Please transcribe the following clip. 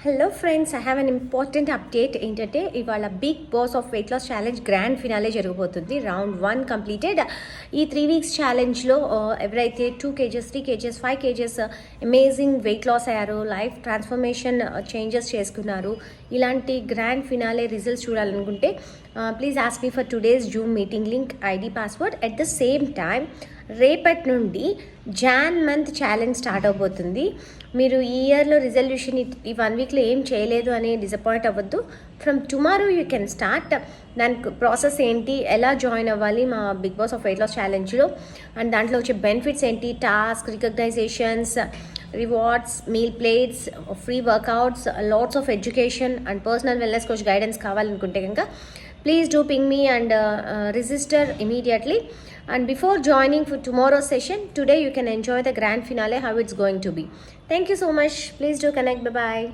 Hello friends, I have an important update. ఏంటంటే ఇవాళ big boss of weight loss challenge grand finale జరగబోతుంది. Round 1 completed. ఈ 3 weeks ఛాలెంజ్లో ఎవరైతే 2 kgs 3 kgs 5 kgs amazing weight loss అయ్యారో, life transformation changes చేసుకున్నారు, ఇలాంటి grand finale results చూడాలనుకుంటే please ask me for today's Zoom meeting link, ID, password. At the same time రేపటి నుండి John month challenge start అవబోతుంది. మీరు ఈ ఇయర్లో రిజల్యూషన్ ఈ 1 వీక్లో ఏం చేయలేదు అని డిసప్పాయింట్ అవ్వద్దు. From tomorrow you can start. దానికి ప్రాసెస్ ఏంటి, ఎలా జాయిన్ అవ్వాలి మా big boss of weight loss ఛాలెంజ్లో, అండ్ దాంట్లో వచ్చే బెనిఫిట్స్ ఏంటి, task, recognitions, rewards, meal plates, free workouts, lots of education and personal wellness coach guidance కావాలనుకుంటే కనుక please do ping me and register immediately. And before joining for tomorrow's session, today you can enjoy the grand finale, how it's going to be. Thank you so much. Please do connect. Bye bye.